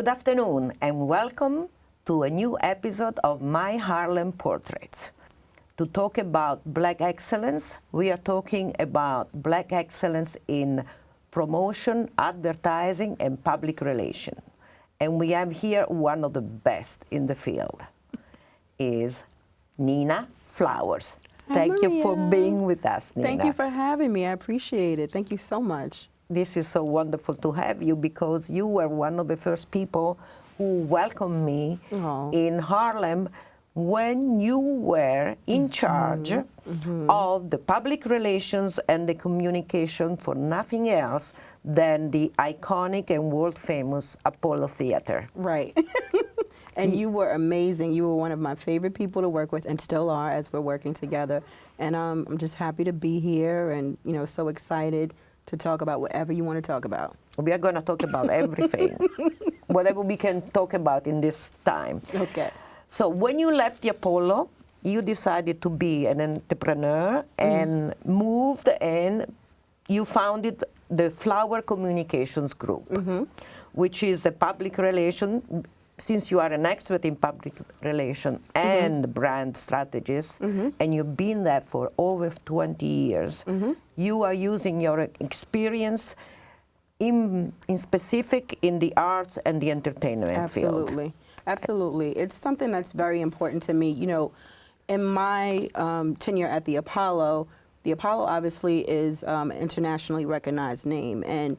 Good afternoon and welcome to a new episode of My Harlem Portraits. To talk about Black excellence, we are talking about Black excellence in promotion, advertising, and public relations. And we have here one of the best in the field, is Nina Flowers. Thank you for being with us, Nina. Thank you for having me. I appreciate it. Thank you so much. This is so wonderful to have you because you were one of the first people who welcomed me in Harlem when you were in charge of the public relations and the communication for nothing else than the iconic and world-famous Apollo Theater. Right. And you were amazing. You were one of my favorite people to work with and still are as we're working together. And I'm just happy to be here and, you know, so excited to talk about whatever you want to talk about. We are going to talk about everything, whatever we can talk about in this time. Okay. So when you left the Apollo, you decided to be an entrepreneur and moved, and you founded the Flowers Communications Group, which is a public relation. Since you are an expert in public relations and brand strategist, and you've been there for over 20 years, you are using your experience in specific in the arts and the entertainment field. Absolutely. Absolutely. It's something that's very important to me. You know, in my tenure at the Apollo obviously is an internationally recognized name. And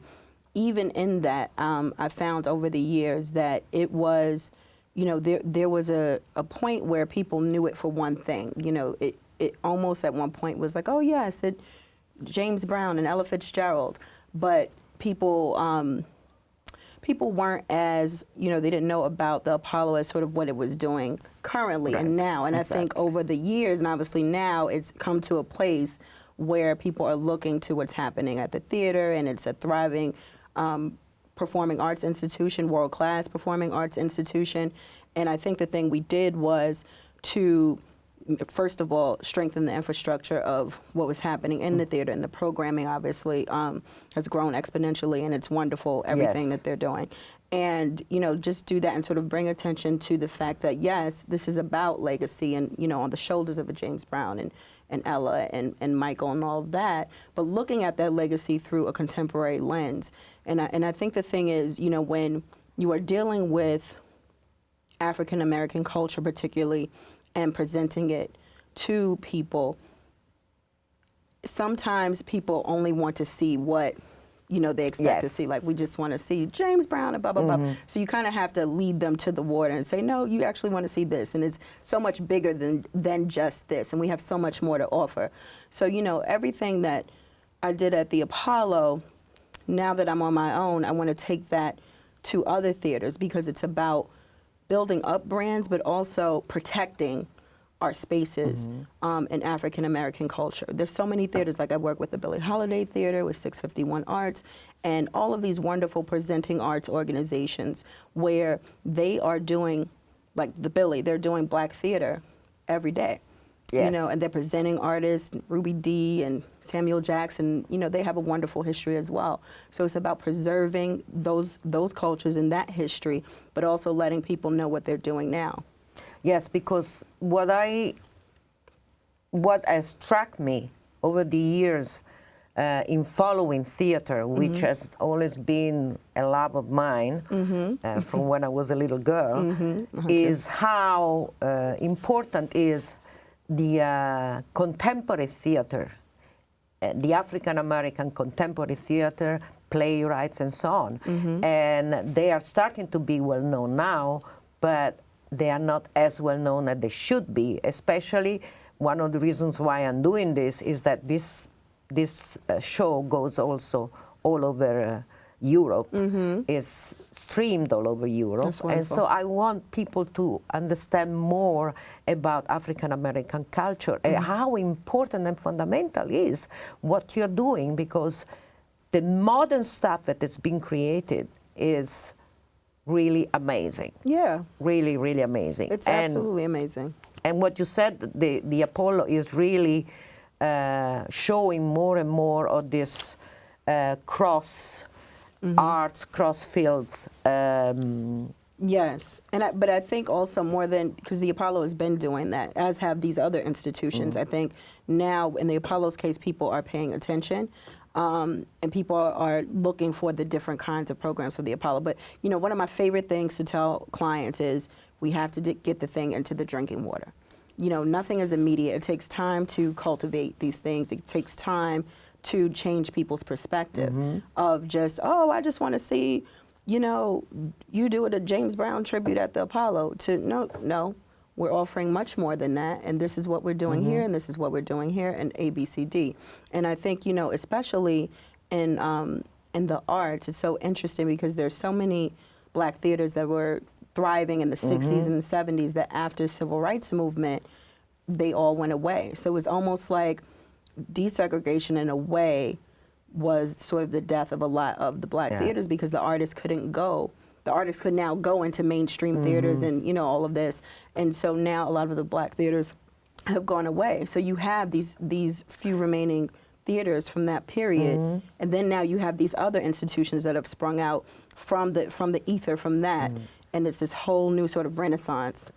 even in that, I found over the years that it was, you know, there was a point where people knew it for one thing. You know, it almost at one point was like, oh, yes, James Brown and Ella Fitzgerald. But people weren't as, you know, they didn't know about the Apollo as sort of what it was doing currently and now. And exactly. I think over the years, and obviously now, it's come to a place where people are looking to what's happening at the theater, and it's a thriving performing arts institution, world-class performing arts institution. And I think the thing we did was to, first of all, strengthen the infrastructure of what was happening in the theater, and the programming obviously has grown exponentially, and it's wonderful, everything that they're doing. And, you know, just do that and sort of bring attention to the fact that, yes, this is about legacy and, you know, on the shoulders of a James Brown and Ella and Michael and all of that, but looking at that legacy through a contemporary lens. And I think the thing is, you know, when you are dealing with African American culture particularly and presenting it to people, sometimes people only want to see what, you know, they expect to see. Like, we just want to see James Brown and blah, blah, blah. So you kind of have to lead them to the water and say, no, you actually want to see this. And it's so much bigger than just this. And we have so much more to offer. So, you know, everything that I did at the Apollo, now that I'm on my own, I want to take that to other theaters because it's about building up brands, but also protecting our spaces in African American culture. There's so many theaters, like I work with the Billie Holiday Theater with 651 Arts, and all of these wonderful presenting arts organizations where they are doing, like the Billie, they're doing Black theater every day. You know, and they're presenting artists, Ruby Dee and Samuel Jackson, you know, they have a wonderful history as well. So it's about preserving those cultures and that history, but also letting people know what they're doing now. Yes, because what has struck me over the years in following theater, which has always been a love of mine from when I was a little girl, is how important is the contemporary theater, the African American contemporary theater, playwrights and so on. And they are starting to be well known now, but they are not as well known as they should be. Especially one of the reasons why I'm doing this is that this show goes also all over Europe, is streamed all over Europe. And so I want people to understand more about African American culture and how important and fundamental is what you're doing, because the modern stuff that is being created is really amazing. Yeah. Really, really amazing. It's absolutely amazing. And what you said, the Apollo is really showing more and more of this cross arts, cross fields. Yes, but I think also more than, because the Apollo has been doing that, as have these other institutions. I think now in the Apollo's case, people are paying attention, and people are looking for the different kinds of programs for the Apollo. But you know, one of my favorite things to tell clients is we have to get the thing into the drinking water. You know, nothing is immediate. It takes time to cultivate these things. It takes time to change people's perspective of just, oh, I just want to see, you know, you do it a James Brown tribute at the Apollo, to no, we're offering much more than that, and this is what we're doing here, and this is what we're doing here, and A, B, C, D. And I think, you know, especially in the arts, it's so interesting because there's so many black theaters that were thriving in the 60s and the 70s that after civil rights movement, they all went away. So it was almost like desegregation in a way was sort of the death of a lot of the black theaters, because the artists couldn't go. The artists could now go into mainstream theaters and, you know, all of this. And so now a lot of the black theaters have gone away. So you have these few remaining theaters from that period. And then now you have these other institutions that have sprung out from the ether from that. And it's this whole new sort of renaissance.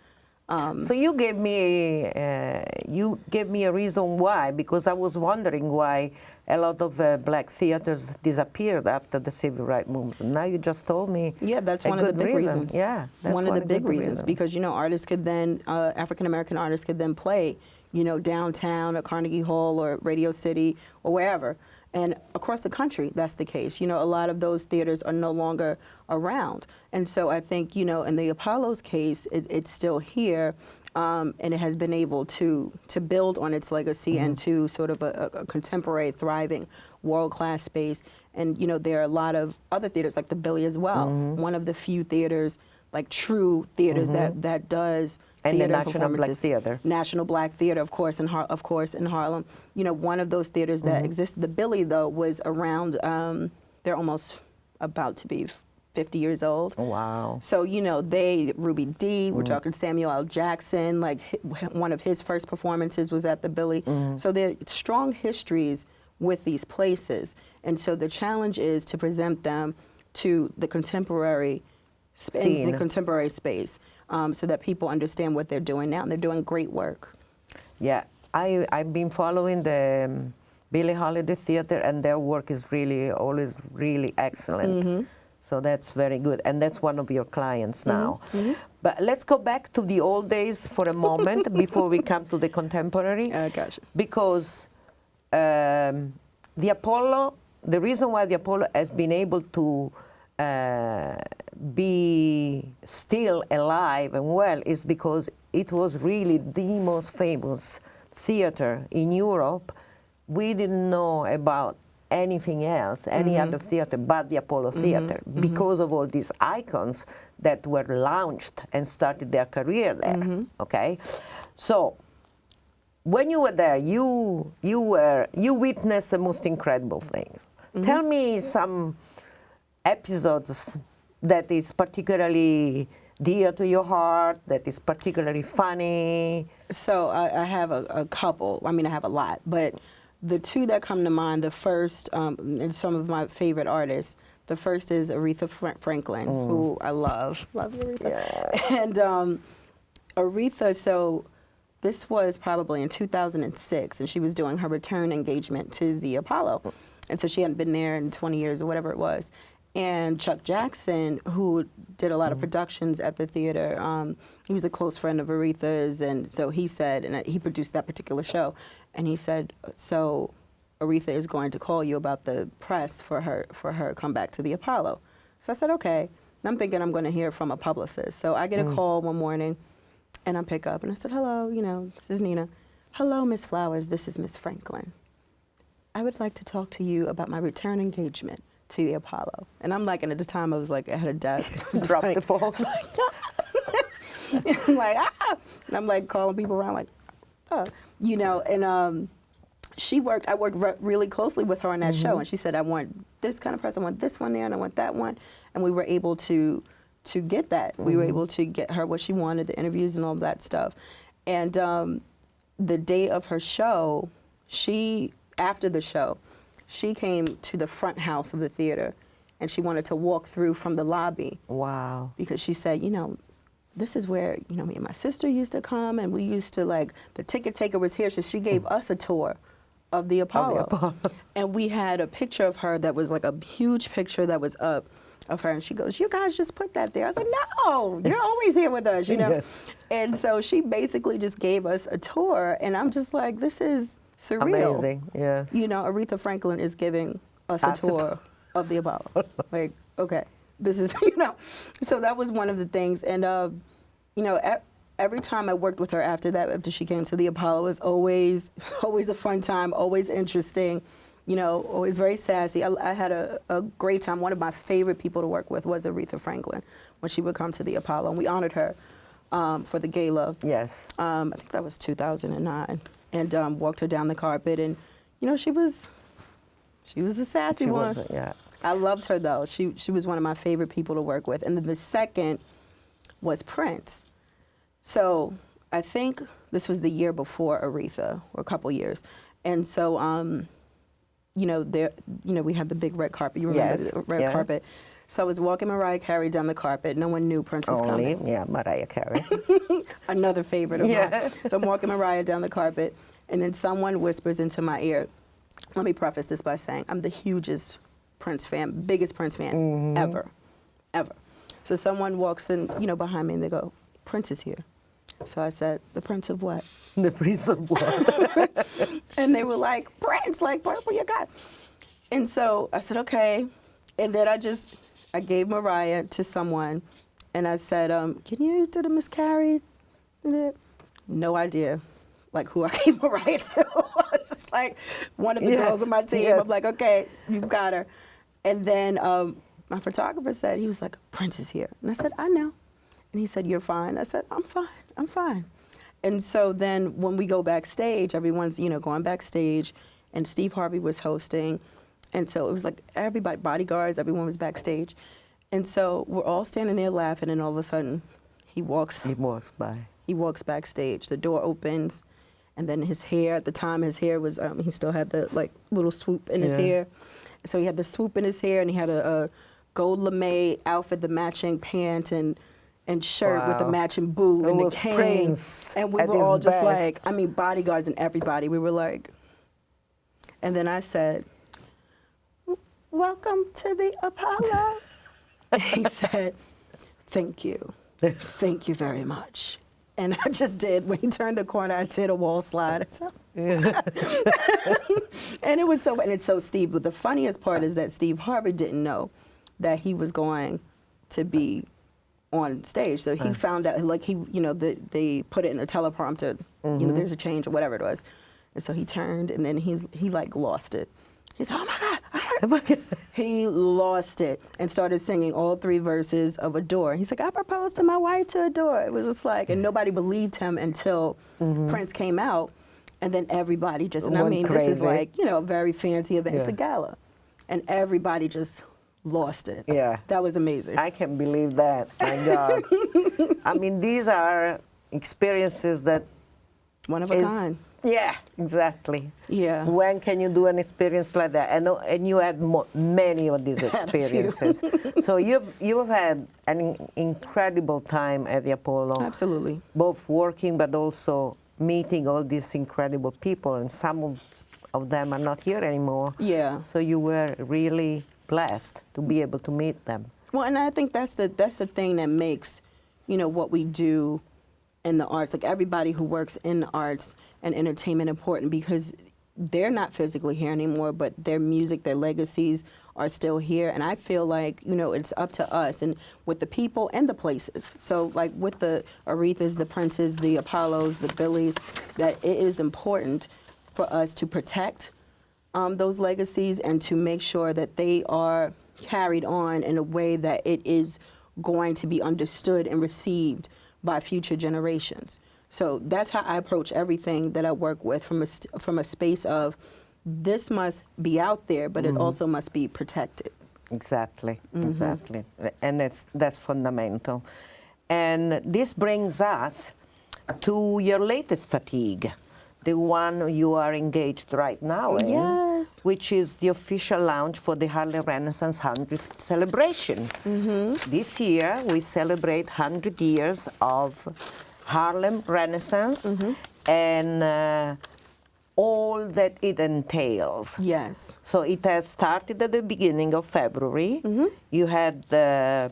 So you gave me a reason why, because I was wondering why a lot of black theaters disappeared after the civil rights movement. Now you just told me. Yeah, that's one of the big reasons. Yeah, that's one of the big reasons, because you know, artists could then African American artists could then play, you know, downtown at Carnegie Hall or Radio City or wherever. And across the country, that's the case. You know, a lot of those theaters are no longer around. And so I think, you know, in the Apollo's case, it's still here, and it has been able to build on its legacy and to sort of a contemporary, thriving, world-class space. And, you know, there are a lot of other theaters, like the Billy as well, one of the few theaters, like true theaters that does and theater the National Black Theater. National Black Theater, of course, in Harlem. You know, one of those theaters that existed. The Billy, though, was around. They're almost about to be 50 years old. Oh, wow. So you know, Ruby Dee. We're talking Samuel L. Jackson. Like one of his first performances was at the Billy. So there are strong histories with these places, and so the challenge is to present them to the contemporary scene, the contemporary space. So that people understand what they're doing now, and they're doing great work. Yeah, I've been following the Billie Holiday Theater, and their work is always really excellent. So that's very good, and that's one of your clients now. But let's go back to the old days for a moment before we come to the contemporary. Gotcha. Because the Apollo, the reason why the Apollo has been able to be still alive and well is because it was really the most famous theater in Europe. We didn't know about anything else, any other theater but the Apollo Theater, because of all these icons that were launched and started their career there. Okay, so when you were there, you witnessed the most incredible things. Tell me some episodes that is particularly dear to your heart, that is particularly funny. So I have a couple. I mean, I have a lot, but the two that come to mind, the first, and some of my favorite artists, the first is Aretha Franklin, who I love. Love Aretha. Yes. And Aretha, so this was probably in 2006, and she was doing her return engagement to the Apollo. And so she hadn't been there in 20 years or whatever it was. And Chuck Jackson, who did a lot of productions at the theater, he was a close friend of Aretha's, and so he said, and he produced that particular show, and he said, so Aretha is going to call you about the press for her come back to the Apollo. So I said, okay. And I'm thinking I'm going to hear from a publicist. So I get a call one morning, and I pick up, and I said, hello, you know, this is Nina. Hello, Miss Flowers, this is Miss Franklin. I would like to talk to you about my return engagement to the Apollo. And I'm like, and at the time I was like, I had a desk. Drop the phone. I'm like, ah! And I'm like calling people around like, oh. You know, and I worked really closely with her on that show, and she said, I want this kind of press, I want this one there, and I want that one. And we were able to get that. We were able to get her what she wanted, the interviews and all that stuff. And the day of her show, after the show, she came to the front house of the theater, and she wanted to walk through from the lobby. Wow. Because she said, this is where, me and my sister used to come, and we used to, the ticket taker was here, so she gave us a tour of the Apollo. And we had a picture of her that was like a huge picture that was up of her, and she goes, you guys just put that there. I was like, no, you're always here with us, Yes. And so she basically just gave us a tour, and I'm just like, this is surreal. Amazing, yes. Aretha Franklin is giving us a tour of the Apollo. Like, okay, this is, So that was one of the things, and, every time I worked with her after that, after she came to the Apollo, it was always a fun time, always interesting, always very sassy. I had a great time. One of my favorite people to work with was Aretha Franklin when she would come to the Apollo, and we honored her for the gala. Yes. I think that was 2009, and walked her down the carpet, and she was a sassy one. Yeah. I loved her though. She was one of my favorite people to work with, and then the second was Prince. So I think this was the year before Aretha, or a couple years, and so we had the big red carpet. You remember the red carpet? So I was walking Mariah Carey down the carpet. No one knew Prince was coming. Yeah, Mariah Carey. Another favorite of mine. So I'm walking Mariah down the carpet, and then someone whispers into my ear. Let me preface this by saying I'm the hugest Prince fan, biggest Prince fan ever. So someone walks in, behind me, and they go, Prince is here. So I said, the Prince of what? The Prince of what? And they were like, Prince, like, what you got? And so I said, okay. And then I gave Mariah to someone, and I said, can you do the Miss Carey? No idea, like, who I gave Mariah to. I was just like, one of the girls on my team. Yes. I'm like, okay, you've got her. And then my photographer said, he was like, Prince is here. And I said, I know. And he said, you're fine. I said, I'm fine. And so then when we go backstage, everyone's, going backstage, and Steve Harvey was hosting. And so it was like everybody, bodyguards, everyone was backstage. And so we're all standing there laughing, and all of a sudden he walks by. He walks backstage. The door opens, and then his hair, at the time his hair was, he still had the little swoop in his hair. So he had the swoop in his hair, and he had a gold lame outfit, the matching pants and shirt with the matching boot and the cane. Prince and we were all just like, bodyguards and everybody. We were like, and then I said, welcome to the Apollo. And he said, thank you. Thank you very much. And I just did, when he turned the corner, I did a wall slide. And it was and it's so Steve, but the funniest part is that Steve Harvey didn't know that he was going to be on stage. So he found out, they put it in a teleprompter, there's a change or whatever it was. And so he turned, and then he lost it. He said, oh my God. He lost it and started singing all 3 verses of Adore. He's like, I proposed to my wife to Adore. It was just like, and nobody believed him until Prince came out. And then everybody just, and I mean, crazy. This is like, a very fancy event. It's a gala. And everybody just lost it. Yeah. That was amazing. I can't believe that. My God. I mean, these are experiences that one of a kind. Yeah, exactly. Yeah. When can you do an experience like that? And you had many of these experiences. So you've had an incredible time at the Apollo. Absolutely. Both working, but also meeting all these incredible people, and some of them are not here anymore. Yeah. So you were really blessed to be able to meet them. Well, and I think that's the thing that makes, what we do in the arts, like everybody who works in the arts and entertainment, important, because they're not physically here anymore, but their music, their legacies are still here. And I feel like, it's up to us, and with the people and the places. So like with the Arethas, the Princes, the Apollos, the Billies, that it is important for us to protect those legacies and to make sure that they are carried on in a way that it is going to be understood and received by future generations. So that's how I approach everything that I work with, from a space of this must be out there, but it also must be protected. Exactly, exactly. And that's fundamental. And this brings us to your latest fatigue, the one you are engaged right now in. Yes. Yes. which is the official launch for the Harlem Renaissance 100th celebration. This year, we celebrate 100 years of Harlem Renaissance and all that it entails. Yes. So it has started at the beginning of February. You had the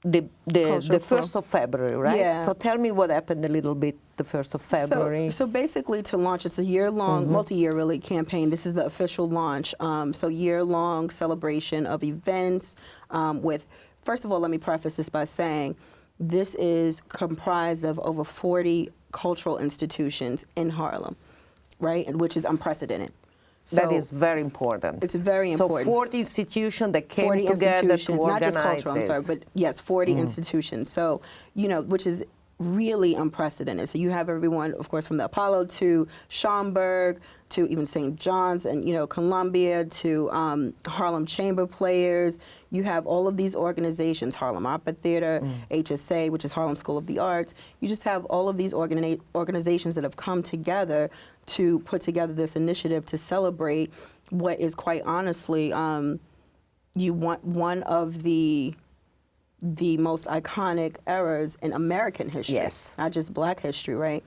Cultural 1st of February, right? Yeah. So tell me what happened a little bit the 1st of February. So basically to launch, it's a year-long, multi-year really campaign. This is the official launch. So year-long celebration of events with, first of all, let me preface this by saying this is comprised of over 40 cultural institutions in Harlem, right? And which is unprecedented. So that is very important. It's very important. So 40 institutions that came 40 together to institutions, not just organize cultural, this. I'm sorry, but yes, 40 institutions. So, which is really unprecedented. So you have everyone, of course, from the Apollo to Schaumburg to even St. John's and, Columbia to Harlem Chamber Players. You have all of these organizations, Harlem Opera Theater, HSA, which is Harlem School of the Arts. You just have all of these organizations that have come together to put together this initiative to celebrate what is quite honestly, you want one of the most iconic eras in American history, Yes. not just Black history, right?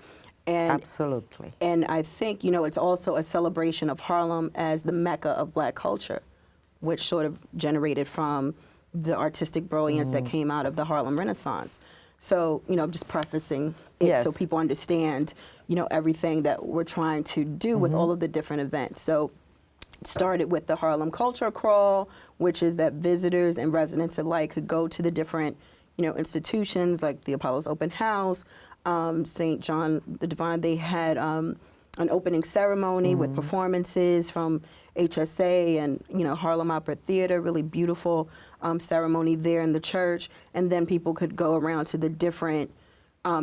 And Absolutely. And I think, it's also a celebration of Harlem as the Mecca of Black culture, which sort of generated from the artistic brilliance that came out of the Harlem Renaissance. So, just prefacing it Yes. so people understand, everything that we're trying to do with all of the different events. So it started with the Harlem Culture Crawl, which is that visitors and residents alike could go to the different, institutions like the Apollo's Open House, St. John the Divine. They had an opening ceremony with performances from HSA and, Harlem Opera Theater, really beautiful ceremony there in the church. And then people could go around to the different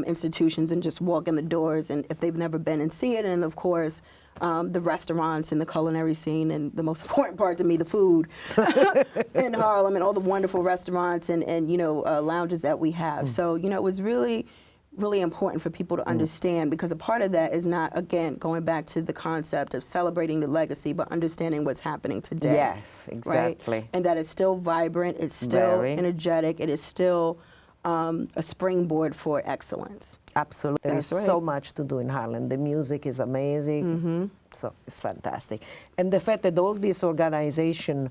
institutions and just walk in the doors, and if they've never been, and see it. And of course, the restaurants and the culinary scene, and the most important part to me, the food in Harlem, and all the wonderful restaurants and lounges that we have. So it was really important for people to understand, because a part of that is not, again, going back to the concept of celebrating the legacy, but understanding what's happening today. Yes, exactly. Right? And that it's still vibrant, it's still energetic, it is still a springboard for excellence. Absolutely. That's There's right. so much to do in Harlem. The music is amazing. So it's fantastic. And the fact that all these organizations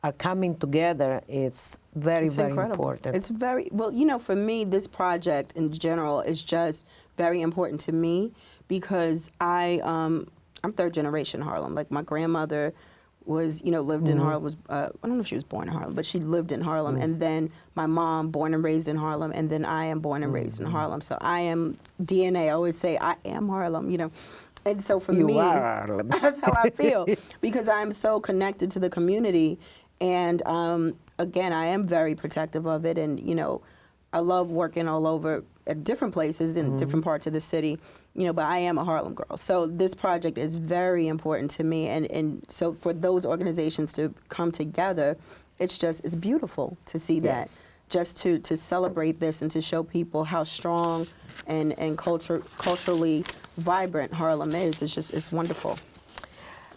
are coming together, it's very, It's very incredible. important. It's very, well, for me, this project in general is just very important to me, because I'm third generation Harlem. Like, my grandmother was, lived in Harlem, I don't know if she was born in Harlem, but she lived in Harlem. And then my mom, born and raised in Harlem, and then I am born and raised in Harlem. So I am DNA. I always say I am Harlem, And so for me, You are Harlem. that's how I feel, because I'm so connected to the community. And again, I am very protective of it. And, I love working all over at different places in different parts of the city, but I am a Harlem girl. So this project is very important to me. And so for those organizations to come together, it's beautiful to see that. Yes. Just to celebrate this and to show people how strong and culturally vibrant Harlem is. It's wonderful.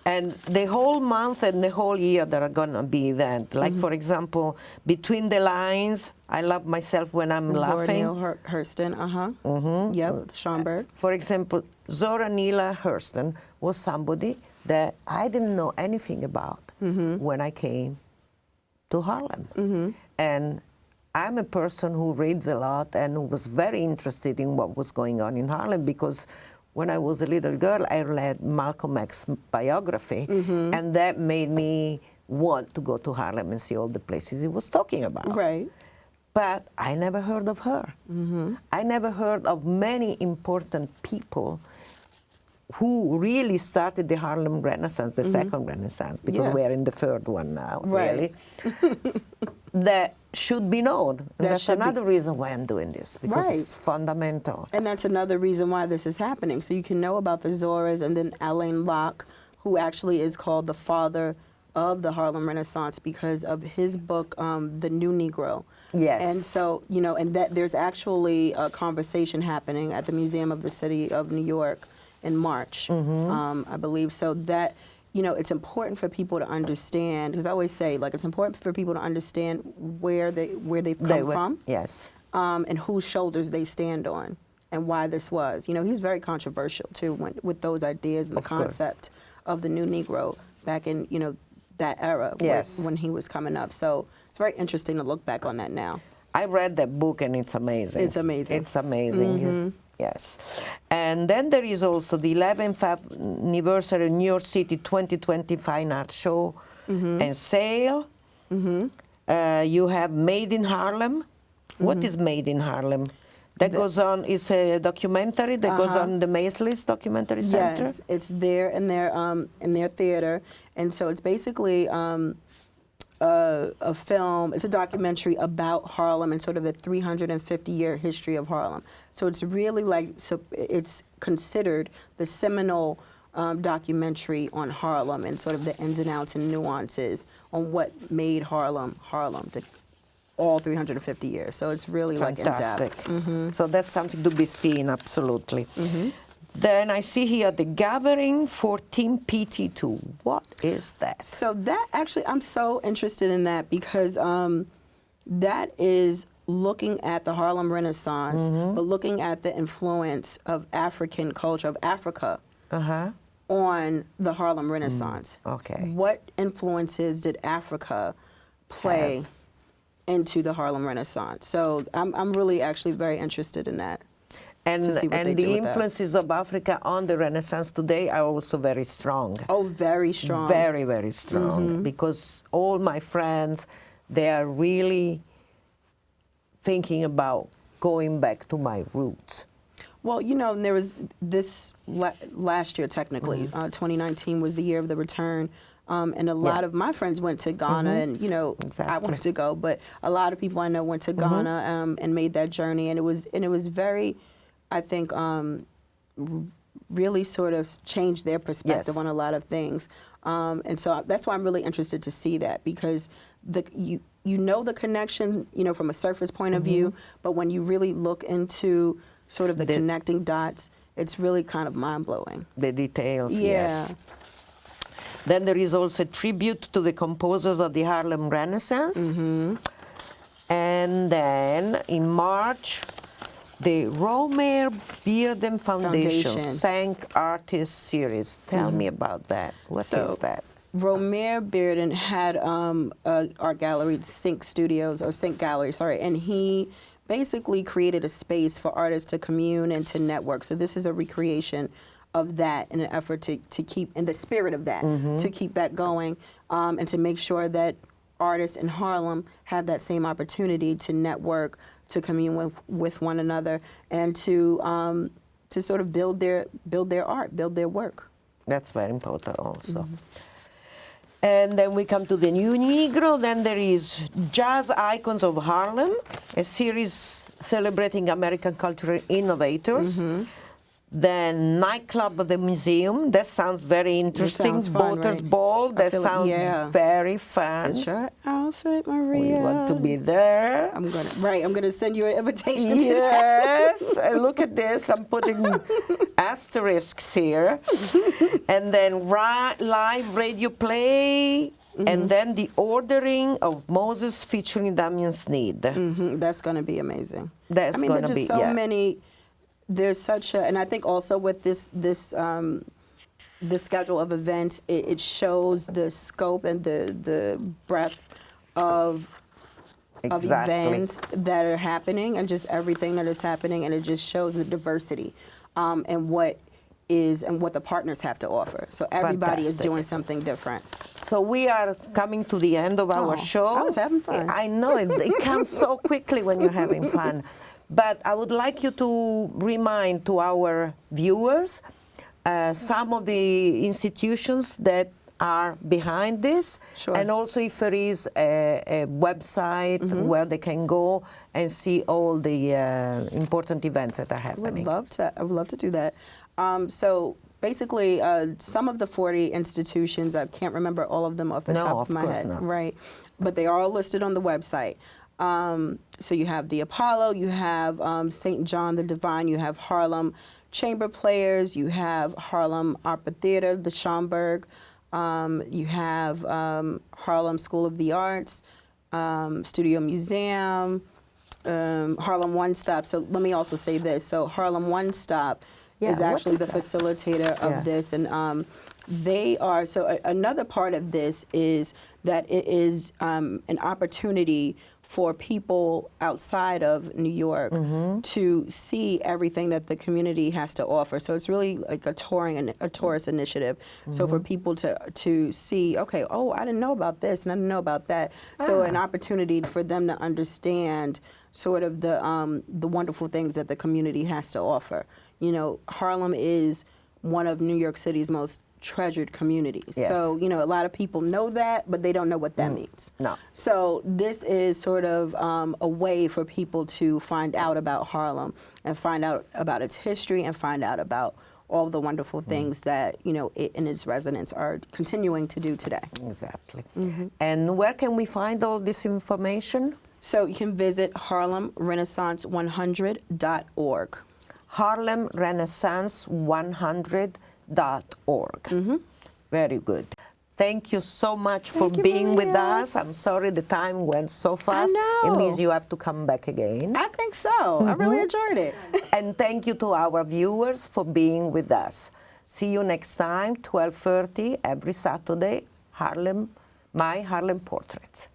And the whole month and the whole year there are going to be events. Like, for example, Between the Lines, I love myself when I'm Zora, laughing. Neale, Hurston, Yep, Schaumburg. For example, Zora, Neale, Hurston was somebody that I didn't know anything about when I came to Harlem. And I'm a person who reads a lot and was very interested in what was going on in Harlem, because when I was a little girl, I read Malcolm X's biography, and that made me want to go to Harlem and see all the places he was talking about. Right. But I never heard of her. I never heard of many important people who really started the Harlem Renaissance, the second Renaissance, because we are in the third one now, Right. really, that should be known. And that's should be- another reason why I'm doing this, because Right. it's fundamental. And that's another reason why this is happening. So you can know about the Zoras, and then Alain Locke, who actually is called the father of the Harlem Renaissance because of his book, The New Negro. Yes. And so, and that there's actually a conversation happening at the Museum of the City of New York in March, I believe. So that you know, it's important for people to understand, because I always say, like, it's important for people to understand where they've come from. Yes. And whose shoulders they stand on, and why this was. You know, he's very controversial, too, with those ideas and the concept of the new Negro back in, you know, that era when he was coming up. So it's very interesting to look back on that now. I read that book, and it's amazing. It's amazing. It's amazing. Yes. And then there is also the 11th anniversary New York City 2020 Fine Art Show and Sale. You have Made in Harlem. What is Made in Harlem? That goes on, it's a documentary that goes on the Maislis Documentary Center? Yes, it's there in their theater. And so it's basically a film, it's a documentary about Harlem and sort of a 350-year history of Harlem. So it's really like, so it's considered the seminal documentary on Harlem and sort of the ins and outs and nuances on what made Harlem, all 350 years. So it's really fantastic. Like in-depth. So that's something to be seen, absolutely. Then I see here the Gathering 14PT2. What is that? So that actually, I'm so interested in that because that is looking at the Harlem Renaissance, but looking at the influence of African culture, of Africa, on the Harlem Renaissance. Okay. What influences did Africa play into the Harlem Renaissance? So I'm really actually very interested in that. And the influences of Africa on the Renaissance today are also very strong. Oh, very strong. Very, very strong. Because all my friends, they are really thinking about going back to my roots. Well, you know, there was this last year, technically, 2019 was the year of the return. And a lot of my friends went to Ghana, and you know, I wanted to go, but a lot of people I know went to Ghana and made that journey, and it was very, I think, really sort of changed their perspective on a lot of things, and so that's why I'm really interested to see that, because you know the connection, you know, from a surface point of view, but when you really look into sort of the connecting dots, it's really kind of mind-blowing. The details, yes. Then there is also a tribute to the composers of the Harlem Renaissance. And then in March, the Romer Bearden Foundation Sank Artist Series. Tell me about that. What is that? Romer Bearden had art gallery, Sync Studios, or Sync Gallery, sorry, and he basically created a space for artists to commune and to network. So this is a recreation of that in an effort to keep, in the spirit of that, to keep that going, and to make sure that artists in Harlem have that same opportunity to network, to commune with one another, and to sort of build their art, build their work. That's very important also. And then we come to the New Negro. Then there is Jazz Icons of Harlem, a series celebrating American cultural innovators. Then Nightclub of the Museum. That sounds very interesting. Boaters Ball. That sounds very fun. It's your outfit, Maria. We want to be there. I'm gonna send you an invitation. Yes. Look at this. I'm putting asterisks here. And then live radio play. And then the Ordering of Moses featuring Damian Sneed. That's gonna be amazing. That's going to be, so many. There's such a, and I think also with this schedule of events, it shows the scope and the breadth of events that are happening, and just everything that is happening, and it just shows the diversity and what the partners have to offer. So everybody is doing something different. So we are coming to the end of our show. I was having fun. I know, it comes so quickly when you're having fun. But I would like you to remind to our viewers some of the institutions that are behind this, and also if there is a website where they can go and see all the important events that are happening. I would love to do that. So basically, some of the 40 institutions, I can't remember all of them off the top of my head, right? But they are all listed on the website. So you have the Apollo, you have St. John the Divine, you have Harlem Chamber Players, you have Harlem Opera Theater, the Schomburg, You have Harlem School of the Arts, Studio Museum, Harlem One Stop. So let me also say this. So Harlem One Stop is actually the facilitator of this, and they are, so another part of this is that it is an opportunity for people outside of New York to see everything that the community has to offer. So it's really like a tourist initiative. So for people to see, okay, oh, I didn't know about this and I didn't know about that. So an opportunity for them to understand sort of the wonderful things that the community has to offer. You know, Harlem is one of New York City's most treasured communities. Yes. So, you know, a lot of people know that, but they don't know what that means. No. So this is sort of a way for people to find out about Harlem and find out about its history and find out about all the wonderful things that, you know, it and its residents are continuing to do today. Exactly. And where can we find all this information? So you can visit HarlemRenaissance100.org. HarlemRenaissance100.org. Very good. Thank you so much for being with us. I'm sorry the time went so fast. I know. It means you have to come back again. I think so. I really enjoyed it. And thank you to our viewers for being with us. See you next time, 12:30 every Saturday, My Harlem Portraits.